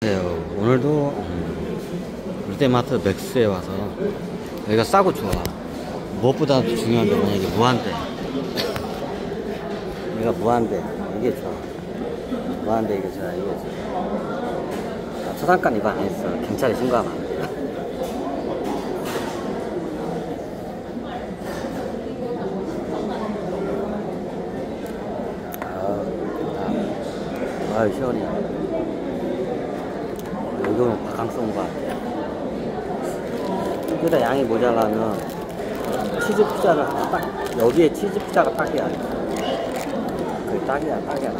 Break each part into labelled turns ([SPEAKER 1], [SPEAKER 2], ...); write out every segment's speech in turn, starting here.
[SPEAKER 1] 네, 오늘도 롯데마트 맥스에 와서 여기가 싸고 좋아. 무엇보다 중요한 게 뭐냐, 이게 무한대. 여기가 무한대. 이게 좋아. 무한대 이게 좋아. 이게 좋아. 초상권 이거 안 했어. 경찰에 신고하면 안 돼. 아유, 시원해. 이거는 바캉스인 것 같아. 여기다 양이 모자라면 치즈 피자를 딱, 여기에 치즈 피자가 딱이야. 그게 딱이야, 딱이야.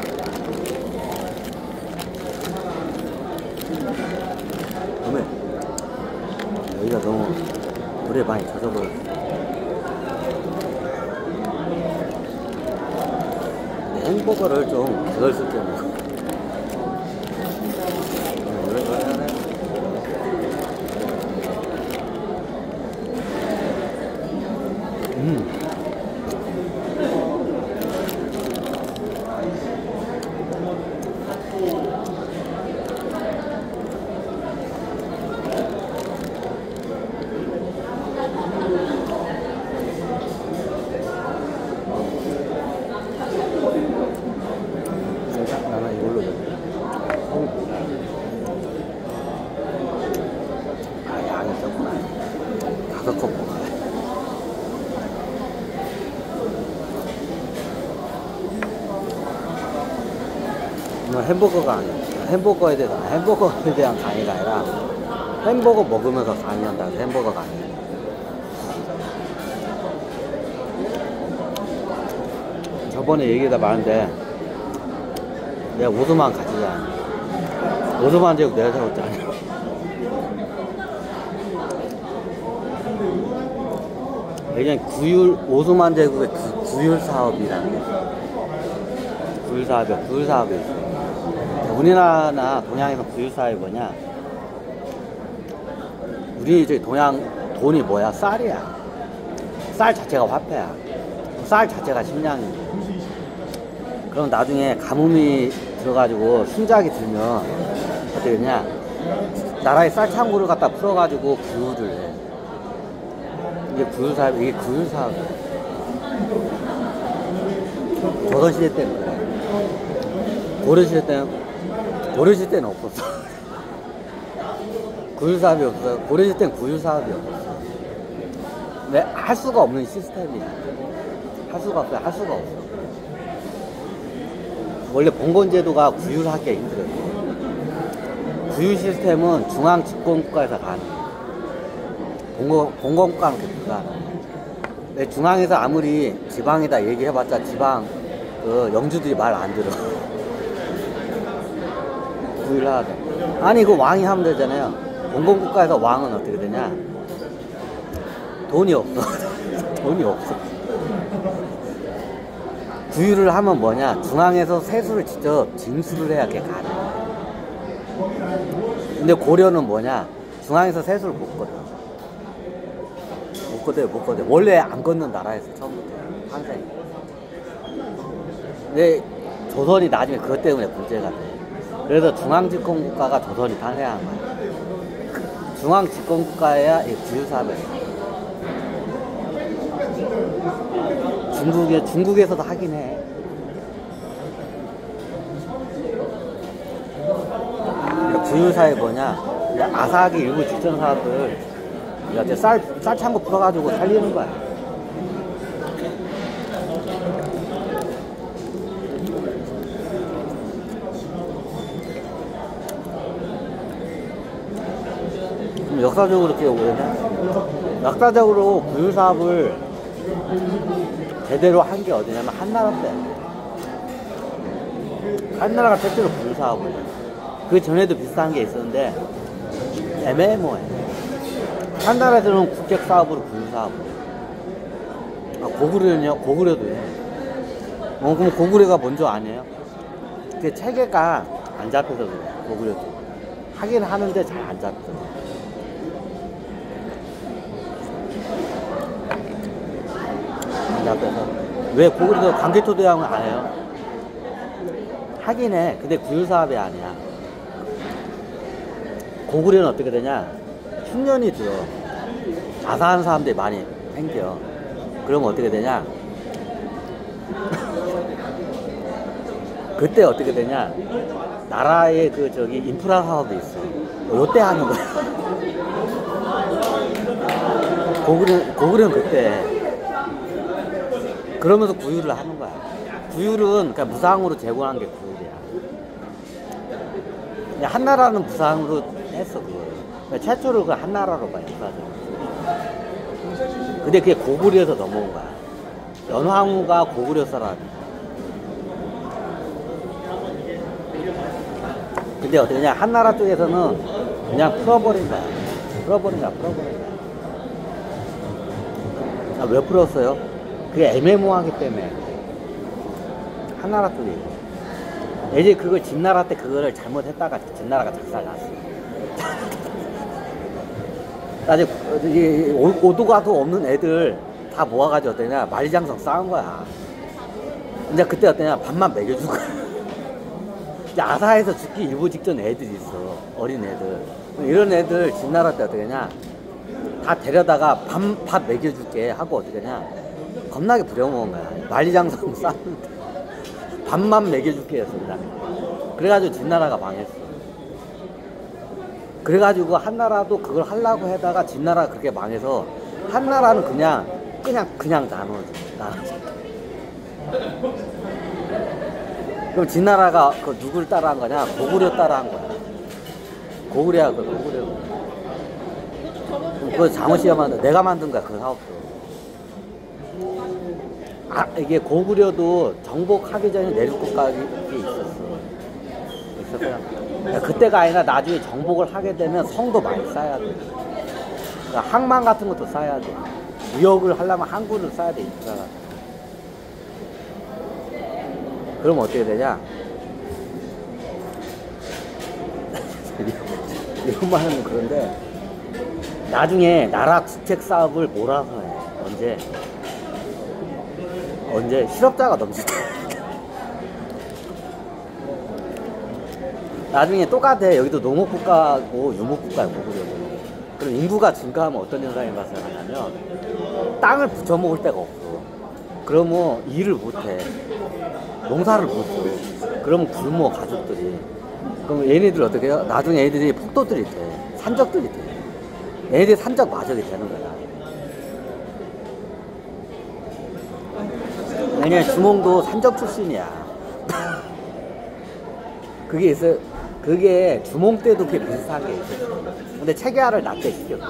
[SPEAKER 1] 어메, 여기가 너무 물에 많이 젖어버렸어. 햄버거를 좀 그걸 쓸게 먹어. 나는 이걸로 양이 적구나. 5컵 먹어야 돼. 이건 햄버거가 아니야. 햄버거에 대한 강의가 아니라 햄버거 먹으면서 강의한다 해서 햄버거가 아니야. 저번에 얘기가 많은데 내가 오스만 가지자. 오스만 제국 내가 세웠잖아. 예전에 오스만 제국의 구율 사업이라는 게 있어. 구율 사업이 있어. 우리나라나 동양에서 구율 사업이 뭐냐? 우리 이제 동양 돈이 뭐야? 쌀이야. 쌀 자체가 화폐야. 쌀 자체가 식량이야. 그럼 나중에 가뭄이 들어가지고 순작이 들면 어떻게 되냐? 나라의 쌀 창고를 갖다 풀어가지고 구율을 해. 이게 구율 사업이야. 조선시대 때는 그래. 고려시대 때는 없었어. 구율 사업이 없어. 고려시대 때는 구율 사업이 없었어. 근데 할 수가 없는 시스템이야. 할 수가 없어. 원래 봉건제도가 구율하기가 힘들어요. 구율 시스템은 중앙 집권국가에서 가능해. 봉건국가는 그렇게 불가능해. 중앙에서 아무리 지방이다 얘기해봤자 지방 영주들이 말 안 들어. 구율하자. 아니 그 왕이 하면 되잖아요. 봉건국가에서 왕은 어떻게 되냐? 돈이 없어. 돈이 없어. 구율을 하면 뭐냐? 중앙에서 세수를 직접 징수를 해야 그게 가능해. 근데 고려는 뭐냐? 중앙에서 세수를 못 걷어. 원래 안 걷는 나라였어, 처음부터. 항상. 근데 조선이 나중에 그것 때문에 문제가 돼. 그래서 중앙집권국가가 조선이 탄생한 거야. 중앙집권국가에야 구율사업이 중국에서도 하긴 해. 그러니까 구율사업이 뭐냐? 아사기 일부 직전 사업을 쌀 창고 풀어가지고 살리는 거야. 그럼 역사적으로 어떻게 오냐? 역사적으로 구율 사업을 제대로 한 게 어디냐면 한나라 때. 한나라가 최초로 구율 사업을 해. 그 전에도 비슷한 게 있었는데 애매모호해. 한나라에서는 국책 사업으로 구율 사업을 해. 고구려도 해. 그럼 고구려가 먼저 아니에요? 그 체계가 안 잡혀서 그래. 고구려도 하긴 하는데 잘 안 잡혀. 잡혀서. 왜 고구려도 광개토대왕은 안 해요? 하긴 해. 근데 구율사업이 아니야. 고구려는 어떻게 되냐? 흉년이 들어. 자살하는 사람들이 많이 생겨. 그러면 어떻게 되냐? 그때 어떻게 되냐? 나라의 그 저기 인프라 사업이 있어. 요때 하는 거야. 고구려는 그때. 그러면서 구휼을 하는 거야. 구휼은 그냥 무상으로 제공한 게 구휼이야. 한나라는 무상으로 했어, 그걸. 최초로 그 한나라로 봐요, 근데 그게 고구려에서 넘어온 거야. 연황후가 고구려 사람이야. 근데 어떠냐, 한나라 쪽에서는 그냥 풀어버린 거야. 풀어버린 거야. 아, 왜 풀었어요? 그게 애매모호하기 때문에. 한나라 쪽이. 이제 그걸 진나라 때 그거를 잘못했다가 진나라가 작살났어. 나중에 오도 가도 없는 애들 다 모아가지고 어떠냐, 만리장성 싸운 거야. 근데 그때 어떠냐, 밥만 먹여준 거야. 아사에서 죽기 일보 직전 애들이 있어. 어린 애들. 이런 애들 진나라 때 어떻게 하냐, 다 데려다가 밥 먹여줄게 하고 어떻게 하냐, 겁나게 부려먹은 거야. 만리장성 싸는데 밥만 먹여줄게 했습니다. 그래가지고 진나라가 망했어. 그래가지고 한나라도 그걸 하려고 하다가 진나라가 그렇게 망해서 한나라는 그냥 나눠져. 그럼 진나라가 그 누굴 따라한 거냐? 고구려 따라한 거야. 고구려. 그거 장호씨가 내가 만든 거야, 그 사업도. 아, 이게 고구려도 정복하기 전에 내륙국가가 있었어요. 그때가 아니라 나중에 정복을 하게 되면 성도 많이 쌓아야 돼. 그러니까 항만 같은 것도 쌓아야 돼. 무역을 하려면 항구를 쌓아야 돼, 인프라가. 그럼 어떻게 되냐? 이런 말 하면 그런데, 나중에 나라 국책 사업을 몰아서 해. 언제? 실업자가 넘칠 때. 나중에 똑같아. 여기도 농업국가고 유목국가야, 고구려도. 그럼 인구가 증가하면 어떤 현상이 발생하냐면, 땅을 붙여먹을 데가 없어. 그러면 일을 못해. 농사를 못해. 그러면 굶어, 가족들이. 그럼 얘네들 어떻게 해요? 나중에 애들이 폭도들이 돼. 산적들이 돼. 얘네들이 산적 마적이 되는 거야. 왜냐면 주몽도 산적 출신이야. 그게 주몽 때도 그게 비슷하게 있었어. 근데 체계화를 낮게 시켰어.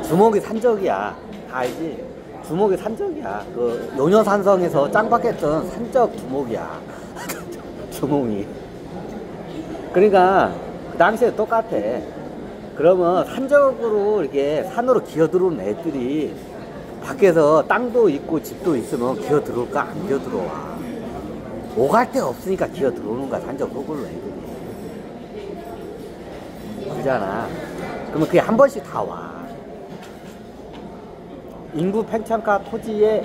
[SPEAKER 1] 주몽이 산적이야. 다 알지? 주몽이 산적이야. 그 요녀산성에서 짱박했던 산적 주몽이야. 주몽이. 그러니까 그 당시에 똑같아. 그러면 산적으로 이렇게 산으로 기어 들어오는 애들이 밖에서 땅도 있고 집도 있으면 기어 들어올까? 안 기어 들어와. 오갈 데가 없으니까 기어 들어오는 거야, 산적 속으로 애들이. 그러잖아. 그러면 그게 한 번씩 다 와. 인구 팽창가 토지에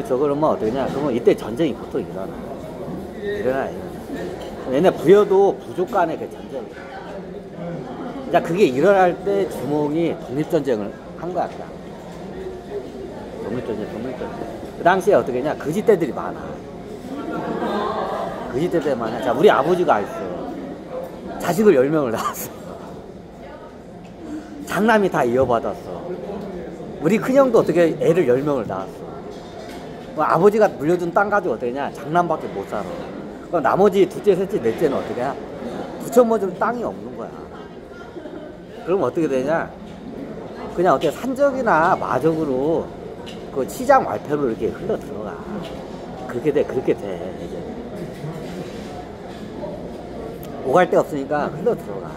[SPEAKER 1] 저거는 어떠냐? 그러면 이때 전쟁이 보통 일어나. 얘네 부여도 부족 간의 그 전쟁. 자, 그게 일어날 때 주몽이 독립전쟁을 한 거야, 그냥. 독립전쟁. 그 당시에 어떻게 했냐? 거지떼들이 많아. 거지떼들이 많아. 자, 우리 아버지가 있어. 자식을 10명을 낳았어. 장남이 다 이어받았어. 우리 큰형도 어떻게 애를 10명을 낳았어. 아버지가 물려준 땅 가지고 어떻게 했냐? 장남밖에 못 살아. 그럼 나머지 둘째, 셋째, 넷째는 어떻게 해? 붙여먹을 땅이 없는 거야. 그럼 어떻게 되냐? 그냥 어떻게 산적이나 마적으로 그 시장 말패로 이렇게 흘러 들어가. 그렇게 돼. 이제. 오갈 데 없으니까 흘러 들어가.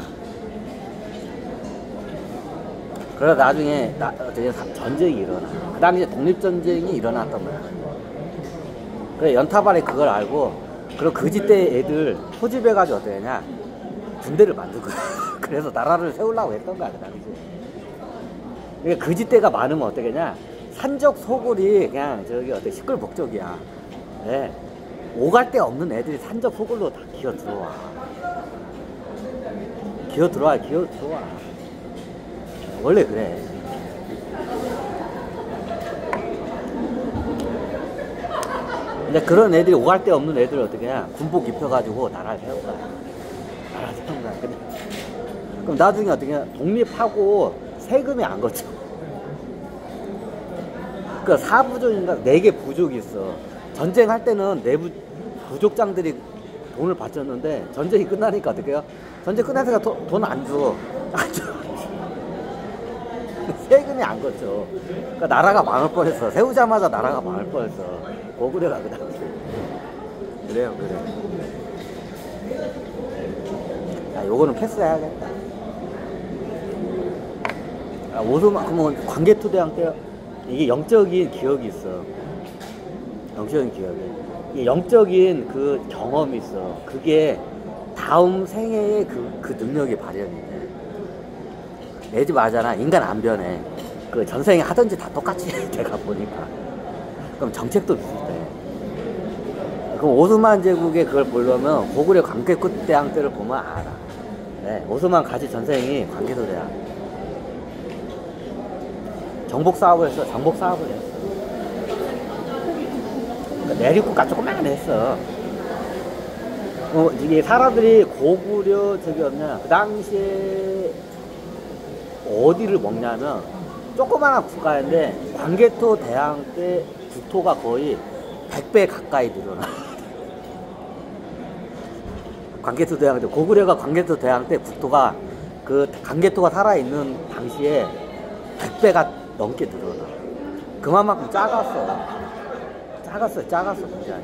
[SPEAKER 1] 그러다 나중에 전쟁이 일어나. 그 당시에 독립전쟁이 일어났단 말이야. 그래, 연타발이 그걸 알고, 그리고 거지때 애들 소집해가지고 어떻게 하냐? 군대를 만든 거야. 그래서 나라를 세우려고 했던 거야, 그 당시에. 그러니까 거지때가 많으면 어떻게 하냐? 산적 소굴이 그냥 시끌벅적이야. 네. 오갈 데 없는 애들이 산적 소굴로 다 기어 들어와. 기어 들어와, 기어 들어와. 원래 그래. 근데 그런 애들이 오갈 데 없는 애들을 어떻게 해? 군복 입혀가지고 나라를 세운 거야. 나라를 세운 거야. 근데 그럼 나중에 어떻게 해? 독립하고 세금이 안 걷죠. 그 4부족인가 4개 부족이 있어. 전쟁할 때는 내부 부족장들이 돈을 바쳤는데 전쟁이 끝나니까 어떻게 해요? 전쟁 끝나니까 돈 안 줘. 안 줘. 세금이 안 걷죠. 그러니까 나라가 망할 뻔했어. 세우자마자 나라가 망할 뻔했어. 고구려가 그 당시. 그래요, 그래. 아, 요거는 패스해야겠다. 아, 오스만, 그러면 광개토대왕 때 이게 영적인 기억이 있어. 영적인 기억이. 이게 영적인 그 경험이 있어. 그게 다음 생애의 그 능력이 발현이 돼. 내 집 알잖아. 인간 안 변해. 그 전생에 하던지 다 똑같이 해. 내가 보니까. 그럼 정책도 비슷해. 그럼 오스만 제국의 그걸 보려면 고구려 광개토대왕 때를 보면 알아. 네, 오스만 가지 전생이 광개토대왕. 정복 사업을 했어. 정복 사업을 했어. 그러니까 내륙국가 조그만 했어. 이게 사람들이 고구려 저기 없냐. 그 당시에 어디를 먹냐면 조그마한 국가인데 광개토 대왕 때 국토가 거의 100배 가까이 늘어나. 광개토 대왕 때 고구려가 광개토 대왕 때 국토가 그 광개토가 살아있는 당시에 100배가 넘게 늘어나. 그만큼 작았어 굉장히.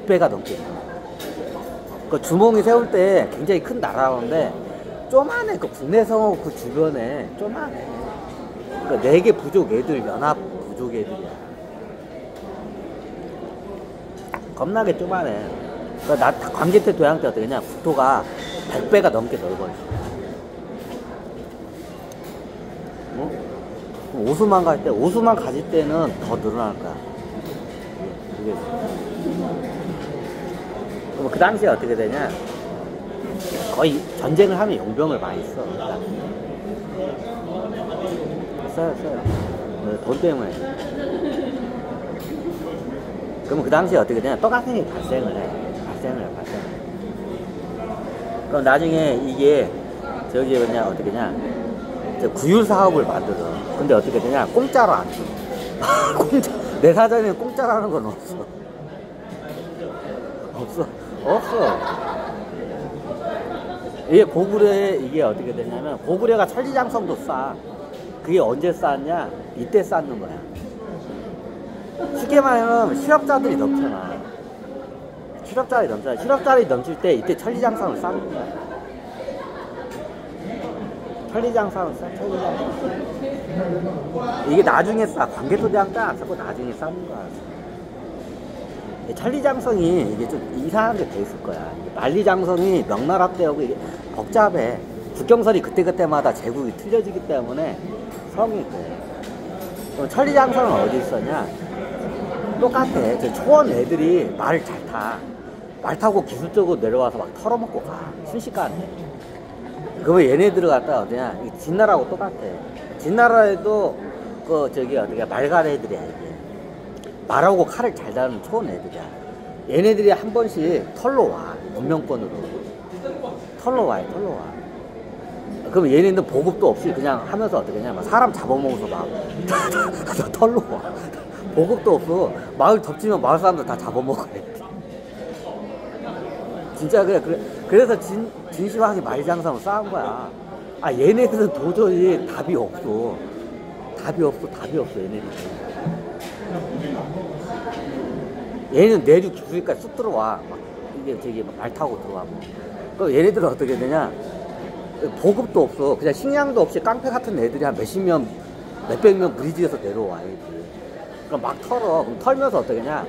[SPEAKER 1] 100배가 넘게 늘어나. 그 주몽이 세울 때 굉장히 큰 나라인데 쪼만해. 그 국내성하고 그 주변에 쪼만해. 그 4개 부족 애들, 연합 부족 애들이야. 겁나게 쪼만해. 그 광개토 대왕 때 어떻게 했냐? 국토가 100배가 넘게 넓어져. 어? 오스만 갈 때, 오스만 가질 때는 더 늘어날 거야. 그게. 그럼 그 당시에 어떻게 되냐? 거의 전쟁을 하면 용병을 많이 써. 써요. 돈 때문에. 그럼 그 당시에 어떻게 되냐? 똑같은 일이 발생을 해. 그럼 나중에 이게 저기 뭐냐 어떻게냐? 구유 사업을 만들어. 근데 어떻게 되냐? 공짜로 안 줘. 공짜. 내 사전에는 공짜라는 건 없어. 이게 고구려에 이게 어떻게 되냐면 고구려가 천리장성도 쌓아. 그게 언제 쌓았냐? 이때 쌓는 거야. 쉽게 말하면 실업자들이 넘잖아. 실업자들이 넘칠 때 이때 천리장성을 쌓는 거야. 천리장성을 쌓. 이게 나중에 쌓아. 광개토대왕 때 안 쌓고 나중에 쌓는 거야. 천리장성이 이게 좀 이상한 게 돼 있을 거야. 만리장성이 명나라 때하고 이게 복잡해. 국경선이 그때그때마다 제국이 틀려지기 때문에 성이 그래. 그럼 천리장성은 어디 있었냐? 똑같아. 저 초원 애들이 말을 잘 타. 말 타고 기술적으로 내려와서 막 털어먹고 가. 순식간에. 그러면 얘네들을 갖다가 어디냐? 진나라하고 똑같아. 진나라에도 그 저기 어디가 말갈 애들이야 이게. 말하고 칼을 잘 다루는 초원 애들이야. 얘네들이 한 번씩 털로 와. 문명권으로. 털로 와. 그럼 얘네는 보급도 없이 그냥 하면서 어떻게 하냐. 막 사람 잡아먹어서 막 털로 와. 보급도 없어. 마을 덮치면 마을 사람들 다 잡아먹어야 돼. 진짜 그래. 그래서 진시황이 말장성을 쌓은 거야. 아, 얘네들은 도저히 답이 없어. 얘네들은. 얘는 내륙 기술까지 쑥 들어와. 막 이게 저기 말 타고 들어와. 그럼 얘네들은 어떻게 되냐? 보급도 없어. 그냥 식량도 없이 깡패 같은 애들이 한 몇백 명 무리지에서 내려와. 애들이. 그럼 막 털어. 그럼 털면서 어떻게 하냐?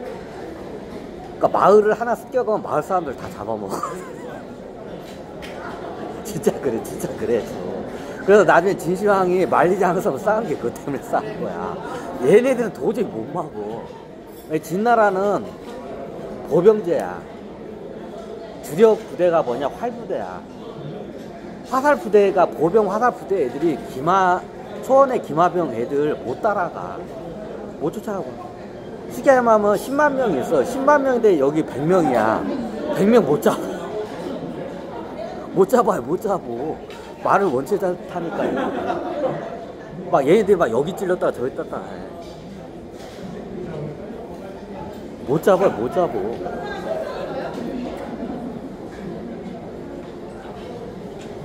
[SPEAKER 1] 그러니까 마을을 하나 습격하면 마을 사람들 다 잡아먹어. 진짜 그래. 그래서 나중에 진시황이 만리장성을 쌓은 게 그것 때문에 쌓은 거야. 얘네들은 도저히 못 막어. 진나라는 보병제야. 주력 부대가 뭐냐? 활부대야. 화살부대가 보병 화살부대 애들이 초원의 기마병 애들 못 따라가. 못 쫓아가고. 쉽게 말하면 10만 명이 있어. 10만 명인데 여기 100명이야. 100명 못 잡아. 못 잡아요, 못 잡어. 말을 원체 잘 타니까요. 막 얘네들 막 여기 찔렀다가 저기 떴다가 해. 못 잡아, 못 잡어.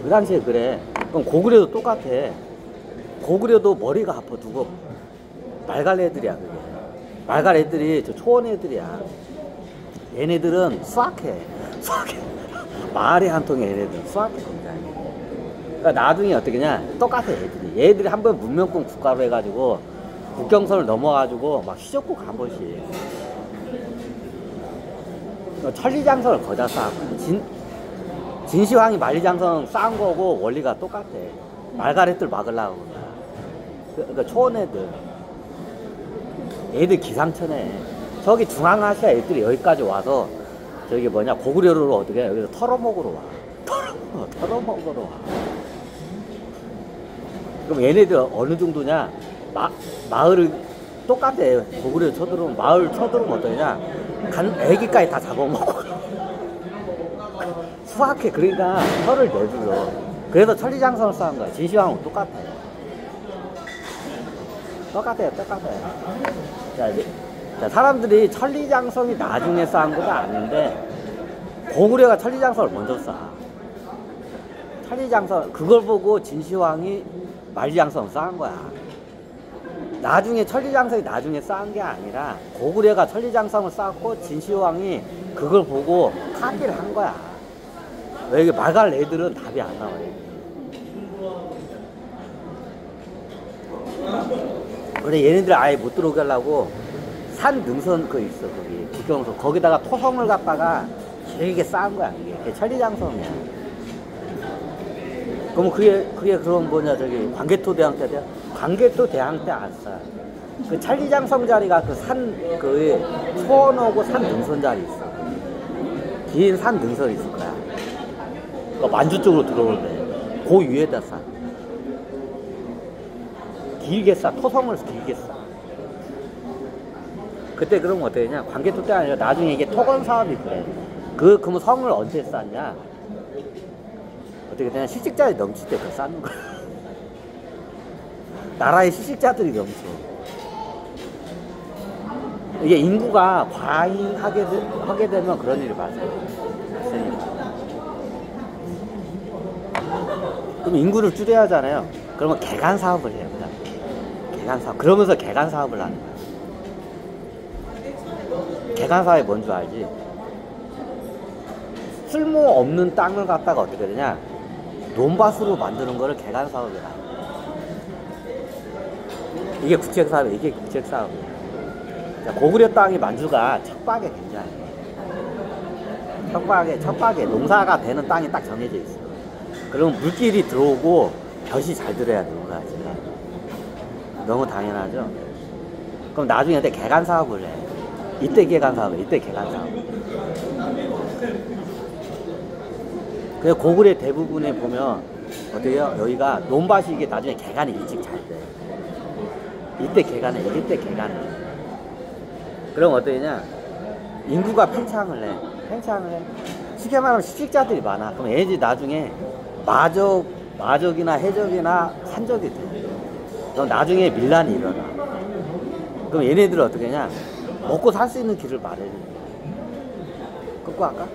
[SPEAKER 1] 그 당시에 그래. 그럼 고구려도 똑같아. 고구려도 머리가 아파. 누구 말갈 애들이야 그게. 말갈 애들이 저 초원 애들이야. 얘네들은 수학해. 말이 한 통에 얘네들은 수학해. 그러니까 나중에 어떻게냐, 똑같아 얘들이 한번 문명권 국가로 해가지고 국경선을 넘어가지고 막 휘젓고 간 것이. 천리장성을 거기다 쌓았고, 진시황이 만리장성 쌓은 거고 원리가 똑같아. 말가렛들 막으려고. 그러니까 초원 애들 기상천외. 저기 중앙아시아 애들이 여기까지 와서 저기 뭐냐 고구려를 어떻게 해? 여기서 털어먹으러 와. 털어먹으러 와. 그럼 얘네들 어느 정도냐? 마을을 똑같아. 고구려 쳐들어오면 마을 쳐들어오면 어떠냐? 애기까지 다 잡아먹고. 수학해. 그러니까 털을 내들어. 그래서 천리장성을 쌓은 거야. 진시황은 똑같아. 똑같아요. 자, 사람들이 천리장성이 나중에 쌓은 것도 아닌데 고구려가 천리장성을 먼저 쌓아. 천리장성 그걸 보고 진시황이 만리장성을 쌓은 거야. 나중에 천리장성이 나중에 쌓은 게 아니라 고구려가 천리장성을 쌓고 진시황이 그걸 보고 카피를 한 거야. 왜 이게 말갈 애들은 답이 안 나와요. 근데 얘네들 아예 못 들어오게 하려고 산 능선 그 있어. 거기 국경선 거기다가 토성을 갖다가 길게 쌓은 거야. 그게 천리장성이야. 그럼 그게 그럼 뭐냐, 저기 광개토 대항 때 돼요? 광개토 대항 때 안 쌓아. 그 천리장성 자리가 그 초원하고 산 능선 자리 있어. 긴 산 능선이 있을 거야. 그러니까 만주 쪽으로 들어오는데 그 위에다 쌓아. 길게 쌓아. 토성을 길게 쌓아. 그때 그러면 어떻게 되냐? 광개토 때 아니라 나중에 이게 토건 사업이 그래. 그러면 성을 언제 쌓냐? 어떻게 되냐? 시식자들이 넘칠 때 그걸 쌓는 거야. 나라에 시식자들이 넘쳐. 이게 인구가 과잉하게 되면 그런 일이 발생해요. 그럼 인구를 줄여야 하잖아요. 그러면 개간 사업을 해요. 개간 사업. 그러면서 개간 사업을 하는 거야. 개간 사업이 뭔 줄 알지? 쓸모없는 땅을 갖다가 어떻게 되냐? 논밭으로 만드는 거를 개간 사업이라. 이게 국책 사업이야. 이게 국책 사업이야. 고구려 땅이 만주가 척박에 굉장히. 척박에 농사가 되는 땅이 딱 정해져 있어. 그러면 물길이 들어오고 볕이 잘 들어야 되는 거야, 지금. 너무 당연하죠? 그럼 나중에 개간 사업을 해. 이때 개간 사업. 그래서 고구려 대부분에 보면 어때요? 여기가 논밭이 이게 나중에 개간이 일찍 잘 돼. 이때 개간해. 그럼 어떠냐? 인구가 팽창을 해. 쉽게 말하면 시식자들이 많아. 그럼 얘네들이 나중에 마적이나 해적이나 산적이 돼. 그럼 나중에 밀란이 일어나. 그럼 얘네들은 어떻게 하냐? 먹고 살 수 있는 길을 말해야 돼. 끊고 할까?